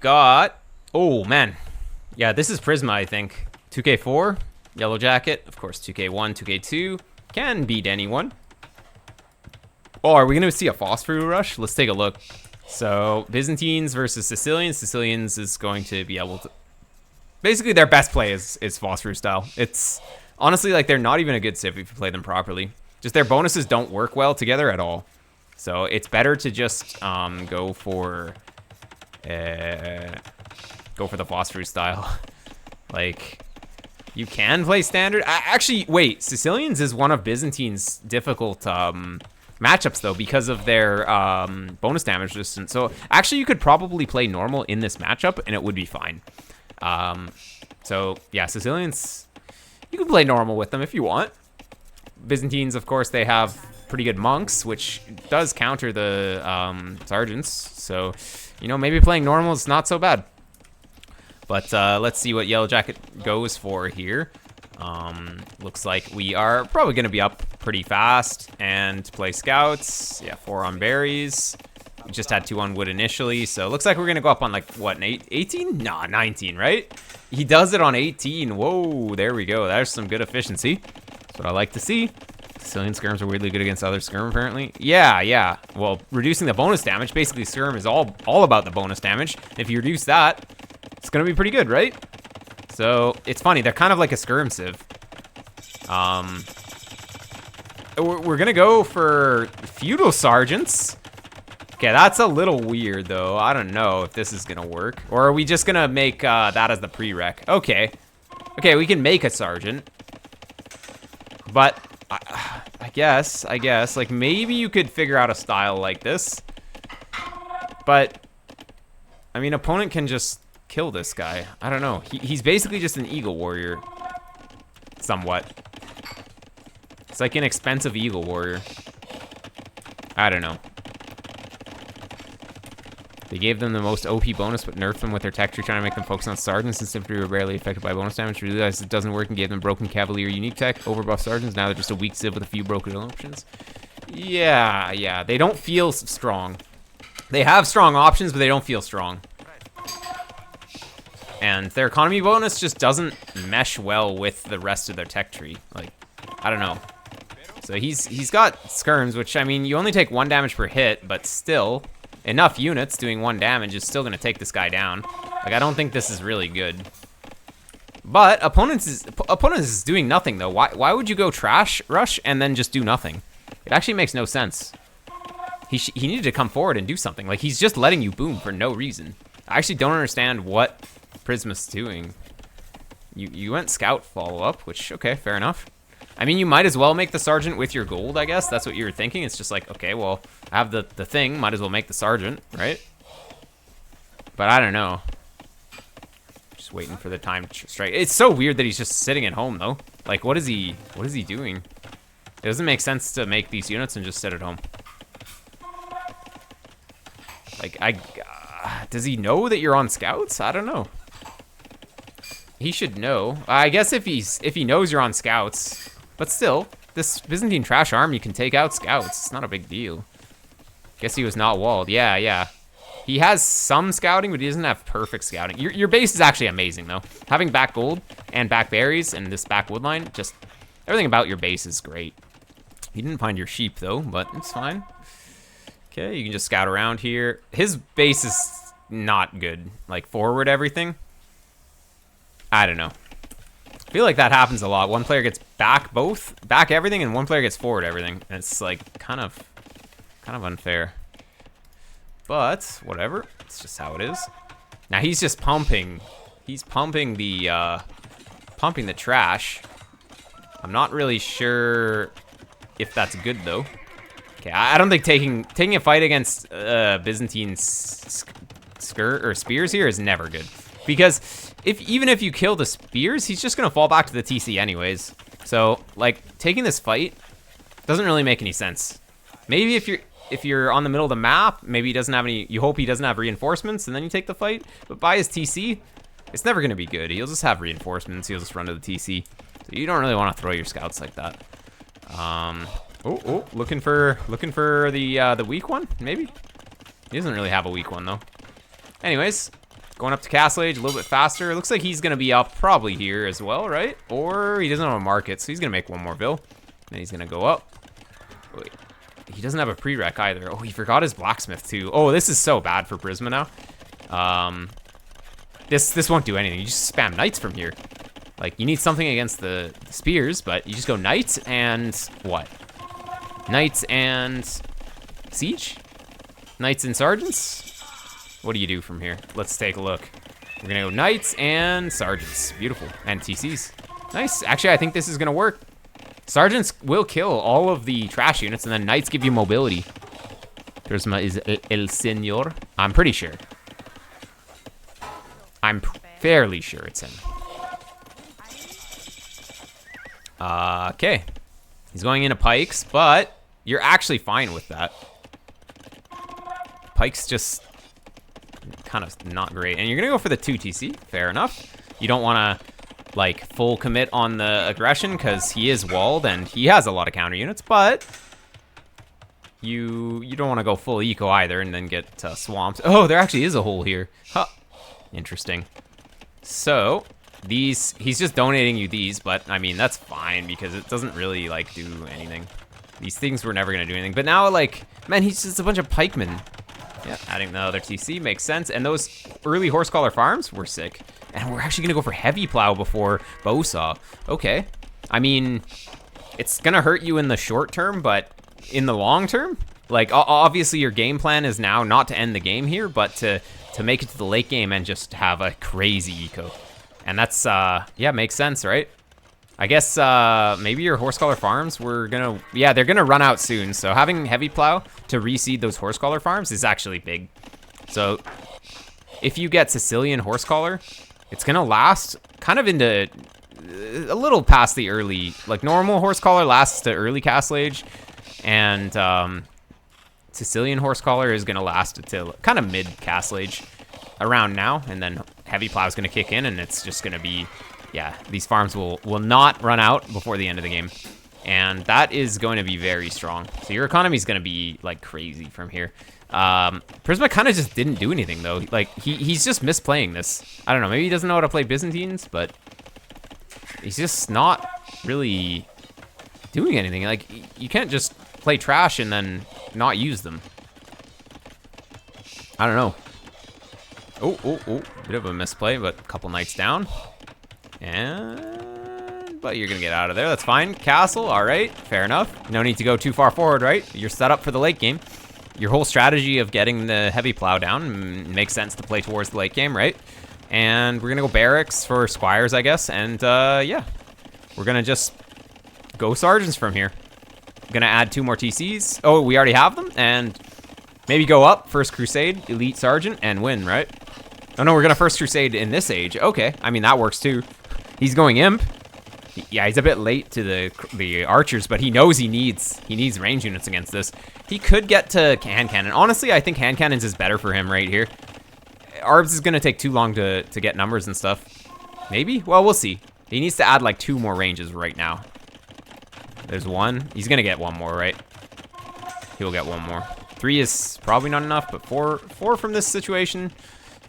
got... Oh, man. Yeah, this is Prisma, I think. 2K4, Yellow Jacket. Of course, 2K1, 2K2. Can beat anyone. Oh, are we going to see a Phosphor Rush? Let's take a look. So, Byzantines versus Sicilians. Sicilians is going to be able to... Basically, their best play is Phosphor style. It's... Honestly, like, they're not even a good civ if you play them properly. Just their bonuses don't work well together at all. So, it's better to just go for the Phosphor style. Like, you can play standard. Actually, wait. Sicilians is one of Byzantine's difficult matchups, though, because of their bonus damage resistance. So, actually, you could probably play normal in this matchup, and it would be fine. So, yeah, Sicilians... You can play normal with them if you want. Byzantines, of course, they have pretty good monks, which does counter the sergeants. So, you know, maybe playing normal is not so bad. But let's see what Yellow Jacket goes for here. Looks like we are probably going to be up pretty fast and play scouts. Yeah, 4 on berries. We just had 2 on wood initially, so it looks like we're going to go up on, like, what, an 18? Nah, 19, right? He does it on 18. Whoa, there we go. There's some good efficiency. That's what I like to see. Sicilian skirms are weirdly good against other skirm, apparently. Yeah. Well, reducing the bonus damage. Basically, skirm is all about the bonus damage. If you reduce that, it's going to be pretty good, right? So, it's funny. They're kind of like a skirm civ. We're going to go for feudal sergeants. Okay, that's a little weird, though. I don't know if this is going to work. Or are we just going to make that as the prereq? Okay. Okay, we can make a sergeant. But I guess, like, maybe you could figure out a style like this. But, I mean, opponent can just kill this guy. I don't know. He's basically just an eagle warrior. Somewhat. It's like an expensive eagle warrior. I don't know. They gave them the most OP bonus, but nerfed them with their tech tree, trying to make them focus on sergeants, and simply were barely affected by bonus damage. Realized it doesn't work and gave them broken cavalier unique tech, overbuff sergeants. Now they're just a weak civ with a few broken options. Yeah. They don't feel strong. They have strong options, but they don't feel strong. And their economy bonus just doesn't mesh well with the rest of their tech tree. Like, I don't know. So he's got skirms, which, I mean, you only take 1 damage per hit, but still... Enough units doing 1 damage is still going to take this guy down. Like, I don't think this is really good. But opponents is doing nothing, though. Why would you go trash rush and then just do nothing? It actually makes no sense. He needed to come forward and do something. Like, he's just letting you boom for no reason. I actually don't understand what Prisma's doing. You went scout follow-up, which, okay, fair enough. I mean, you might as well make the sergeant with your gold, I guess. That's what you were thinking. It's just like, okay, well, I have the thing. Might as well make the sergeant, right? But I don't know. Just waiting for the time to strike. It's so weird that he's just sitting at home, though. Like, what is he doing? It doesn't make sense to make these units and just sit at home. Like, does he know that you're on scouts? I don't know. He should know. I guess if he knows you're on scouts... But still, this Byzantine trash army can take out scouts. It's not a big deal. Guess he was not walled. Yeah. He has some scouting, but he doesn't have perfect scouting. Your base is actually amazing, though. Having back gold and back berries and this back wood line, just everything about your base is great. You didn't find your sheep, though, but it's fine. Okay, you can just scout around here. His base is not good. Like, forward everything. I don't know. I feel like that happens a lot. One player gets back everything, and one player gets forward everything. And it's like kind of unfair. But whatever. It's just how it is. Now he's just pumping. He's pumping the trash. I'm not really sure if that's good though. Okay, I don't think taking a fight against Byzantine spears here is never good, because even if you kill the spears, he's just gonna fall back to the TC anyways. So, like, taking this fight doesn't really make any sense. Maybe if you're on the middle of the map, maybe he doesn't have any. You hope he doesn't have reinforcements, and then you take the fight. But by his TC, it's never gonna be good. He'll just have reinforcements. He'll just run to the TC. So you don't really want to throw your scouts like that. Looking for the weak one, maybe. He doesn't really have a weak one though. Anyways. Going up to Castle Age a little bit faster. It looks like he's going to be up probably here as well, right? Or he doesn't have a market, so he's going to make one more bill. Then he's going to go up. Wait. He doesn't have a prereq either. Oh, he forgot his blacksmith too. Oh, this is so bad for Prisma now. This won't do anything. You just spam knights from here. Like, you need something against the spears, but you just go knights and what? Knights and siege? Knights and sergeants? What do you do from here? Let's take a look. We're gonna go knights and sergeants. Beautiful. And TCs. Nice. Actually, I think this is gonna work. Sergeants will kill all of the trash units, and then knights give you mobility. Prisma is El Señor. I'm pretty sure. I'm fairly sure it's him. Okay. He's going into pikes, but you're actually fine with that. Pikes just kind of not great. And you're going to go for the 2 TC. Fair enough. You don't want to, like, full commit on the aggression because he is walled and he has a lot of counter units, but you don't want to go full eco either and then get swamped. Oh, there actually is a hole here. Huh. Interesting. So, he's just donating you these, but, I mean, that's fine because it doesn't really, like, do anything. These things were never going to do anything. But now, like, man, he's just a bunch of pikemen. Yeah, adding the other TC makes sense. And those early horse collar farms were sick. And we're actually going to go for heavy plow before Bowsaw. Okay. I mean, it's going to hurt you in the short term, but in the long term, like, obviously your game plan is now not to end the game here, but to make it to the late game and just have a crazy eco. And that's, yeah, makes sense, right? I guess maybe your horse collar farms were gonna, yeah, they're gonna run out soon. So having heavy plow to reseed those horse collar farms is actually big. So if you get Sicilian horse collar, it's gonna last kind of into a little past the early, like normal horse collar lasts to early Castle Age, and Sicilian horse collar is gonna last until kind of mid Castle Age around now, and then heavy plow is gonna kick in, and it's just gonna be, yeah, these farms will not run out before the end of the game. And that is going to be very strong. So your economy is going to be, like, crazy from here. Prisma kind of just didn't do anything, though. Like, he's just misplaying this. I don't know. Maybe he doesn't know how to play Byzantines, but he's just not really doing anything. Like, you can't just play trash and then not use them. I don't know. Oh. Bit of a misplay, but a couple knights down. But you're gonna get out of there. That's fine. Castle, all right, fair enough. No need to go too far forward, right? You're set up for the late game. Your whole strategy of getting the heavy plow down makes sense to play towards the late game, right? And we're gonna go barracks for squires, I guess. And yeah, we're gonna just go sergeants from here. Gonna add 2 more TCs. Oh, we already have them, and maybe go up First Crusade, elite sergeant, and win, right? Oh no, we're gonna First Crusade in this age. Okay, I mean that works too. He's going imp. Yeah, he's a bit late to the archers, but he knows he needs range units against this. He could get to hand cannon. Honestly, I think hand cannons is better for him right here. Arbs is gonna take too long to get numbers and stuff. Maybe? Well, we'll see. He needs to add like 2 more ranges right now. There's 1. He's gonna get 1 more, right? He'll get 1 more. 3 is probably not enough, but 4 from this situation.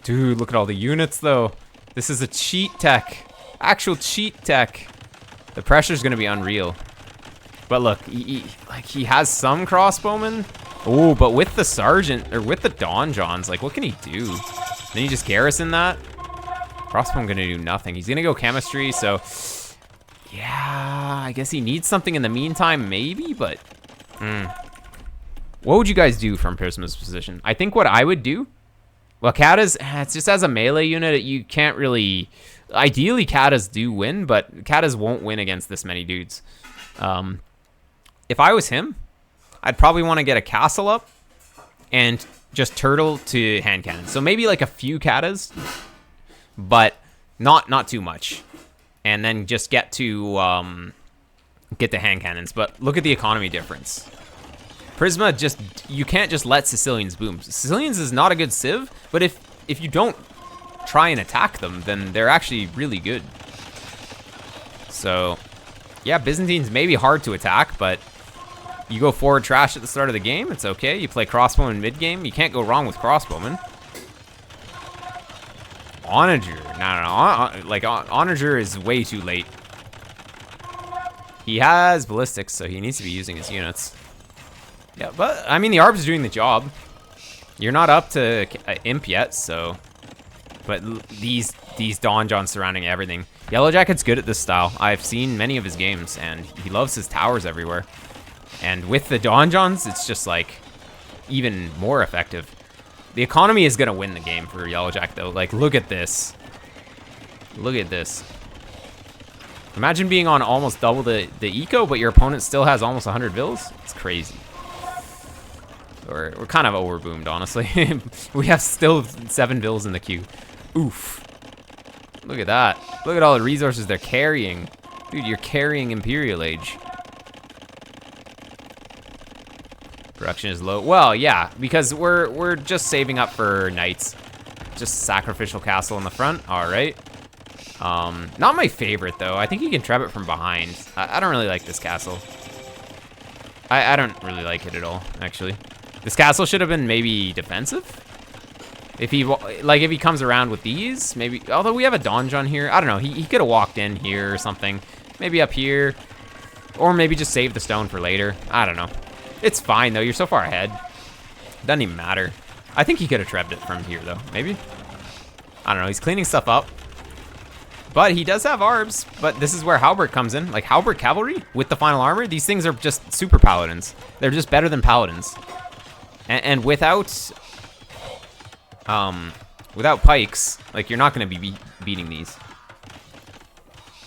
Dude, look at all the units though. This is a cheat tech. Actual cheat tech. The pressure's gonna be unreal. But look, he has some crossbowmen. Oh, but with the sergeant, or with the donjons, like what can he do? Then you just garrison that. Crossbowman gonna do nothing. He's gonna go chemistry, so yeah, I guess he needs something in the meantime, maybe, but what would you guys do from Prisma's position? I think what I would do, well, Katas, it's just as a melee unit, you can't really, ideally Katas do win, but Katas won't win against this many dudes. If I was him, I'd probably want to get a castle up and just turtle to hand cannon. So maybe like a few Katas, but not too much. And then just get to get the hand cannons. But look at the economy difference. Prisma just, you can't just let Sicilians boom. Sicilians is not a good civ, but if you don't try and attack them, then they're actually really good. So, yeah, Byzantines may be hard to attack, but you go forward trash at the start of the game, it's okay. You play crossbowman mid-game, you can't go wrong with crossbowman. Onager. No. Like, Onager is way too late. He has ballistics, so he needs to be using his units. Yeah, but, I mean, the ARB's doing the job. You're not up to Imp yet, so... But these Donjons surrounding everything. Yellow Jacket's good at this style. I've seen many of his games, and he loves his towers everywhere. And with the Donjons, it's just, like, even more effective. The economy is going to win the game for Yellow Jack, though. Like, look at this. Look at this. Imagine being on almost double the eco, but your opponent still has almost 100 vills. It's crazy. We're kind of overboomed, honestly. We have still 7 vills in the queue. Oof. Look at that. Look at all the resources they're carrying. Dude, you're carrying Imperial Age. Production is low. Well, yeah, because we're just saving up for knights. Just sacrificial castle in the front. All right. Not my favorite though. I think you can trap it from behind. I don't really like this castle. I don't really like it at all, actually. This castle should have been maybe defensive. If he comes around with these, maybe. Although we have a donjon here, I don't know. He could have walked in here or something. Maybe up here, or maybe just save the stone for later. I don't know. It's fine, though. You're so far ahead. Doesn't even matter. I think he could have trebbed it from here, though. Maybe? I don't know. He's cleaning stuff up. But he does have ARBs. But this is where Halberd comes in. Like, Halberd Cavalry with the final armor. These things are just super paladins. They're just better than paladins. And without... without pikes, like, you're not going to be beating these.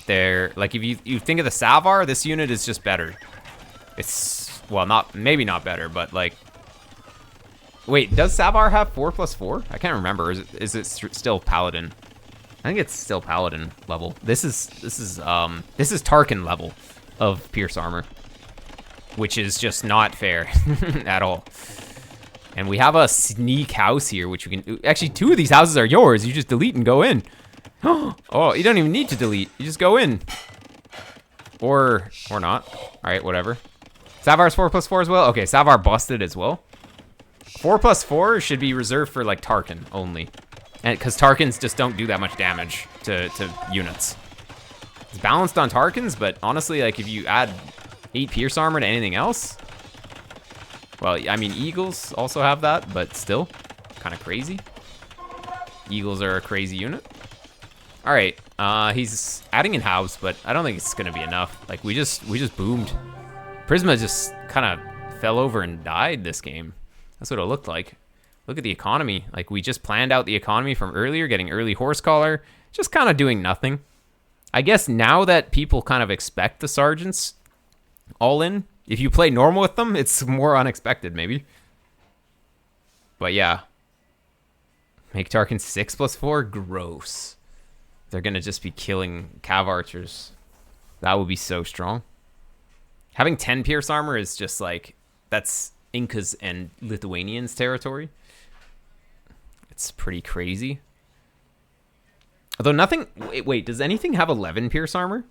They're... Like, if you think of the Savar, this unit is just better. It's... Well, maybe not better, but like... Wait, does Savar have 4+4? I can't remember. Is it still Paladin? I think it's still Paladin level. This is Tarkin level of Pierce Armor, which is just not fair at all. And we have a sneak house here, which we can... Actually, 2 of these houses are yours. You just delete and go in. Oh, you don't even need to delete. You just go in. Or not. All right, whatever. Savar's 4+4 as well? Okay, Savar busted as well. 4+4 should be reserved for, like, Tarkin only. And because Tarkins just don't do that much damage to units. It's balanced on Tarkins, but honestly, like, if you add 8 Pierce Armor to anything else... Well, I mean, Eagles also have that, but still, kind of crazy. Eagles are a crazy unit. All right, he's adding in house, but I don't think it's gonna be enough. Like, we just boomed. Prisma just kind of fell over and died this game. That's what it looked like. Look at the economy. Like, we just planned out the economy from earlier, getting early horse collar, just kind of doing nothing. I guess now that people kind of expect the sergeants all in, if you play normal with them, it's more unexpected, maybe. But yeah. Make Tarkin 6+4? Gross. They're going to just be killing Cav archers. That would be so strong. Having 10 Pierce Armor is just like... That's Incas and Lithuanians territory. It's pretty crazy. Although nothing... Wait, does anything have 11 Pierce Armor?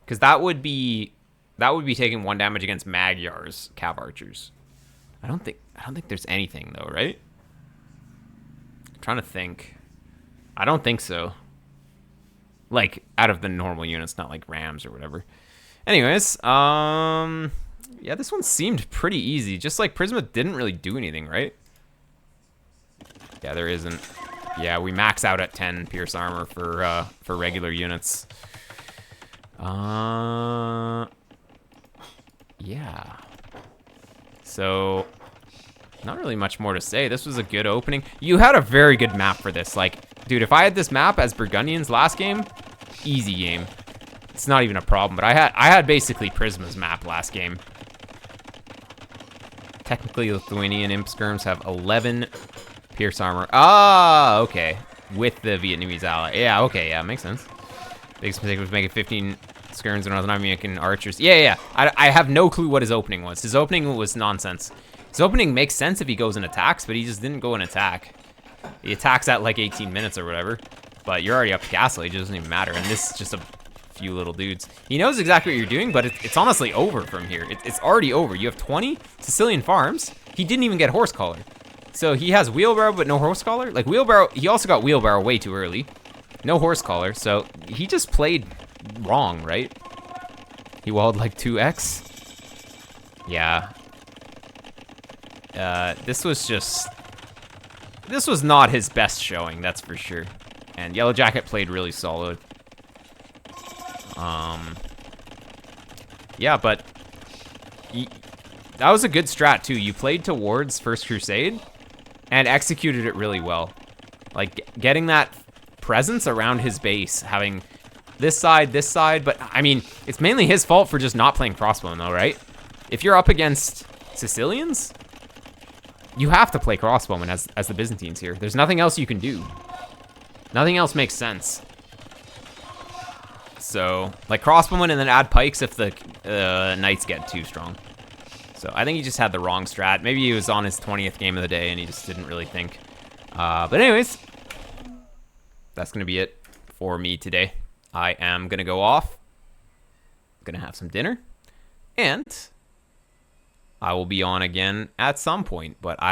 Because that would be taking 1 damage against Magyar's Cav archers. I don't think there's anything though, right? I'm trying to think. I don't think so. Like, out of the normal units, not like Rams or whatever. Anyways, yeah, this one seemed pretty easy. Just like Prisma didn't really do anything, right? Yeah, there isn't. Yeah, we max out at 10 Pierce Armor for regular units. Yeah. So, not really much more to say. This was a good opening. You had a very good map for this. Like, dude, if I had this map as Burgundians last game, easy game. It's not even a problem. But I had basically Prisma's map last game. Technically, Lithuanian Imp Skirms have 11 Pierce Armor. Ah, okay. With the Vietnamese ally. Yeah, okay, yeah, makes sense. Biggest mistake was making 15 Skirms and Northern American archers. Yeah. I have no clue what his opening was. His opening was nonsense. His opening makes sense if he goes and attacks, but he just didn't go and attack. He attacks at like 18 minutes or whatever. But you're already up to castle age, it doesn't even matter. And this is just a few little dudes. He knows exactly what you're doing, but it's honestly over from here. It's already over. You have 20 Sicilian farms. He didn't even get horse collar. So he has wheelbarrow but no horse collar? Like wheelbarrow, he also got wheelbarrow way too early. No horse collar, so he just played wrong, right? He walled like 2x. Yeah. This was not his best showing, that's for sure. And Yellow Jacket played really solid. Yeah, but that was a good strat too. You played towards First Crusade and executed it really well. Like getting that presence around his base, having this side, but I mean, it's mainly his fault for just not playing crossbowmen though, right? If you're up against Sicilians, you have to play crossbowmen as the Byzantines here. There's nothing else you can do. Nothing else makes sense. So, like crossbowmen and then add pikes if the knights get too strong. So I think he just had the wrong strat. Maybe he was on his 20th game of the day and he just didn't really think. But anyways, that's gonna be it for me today. I am gonna go off, gonna have some dinner, and I will be on again at some point, but I don't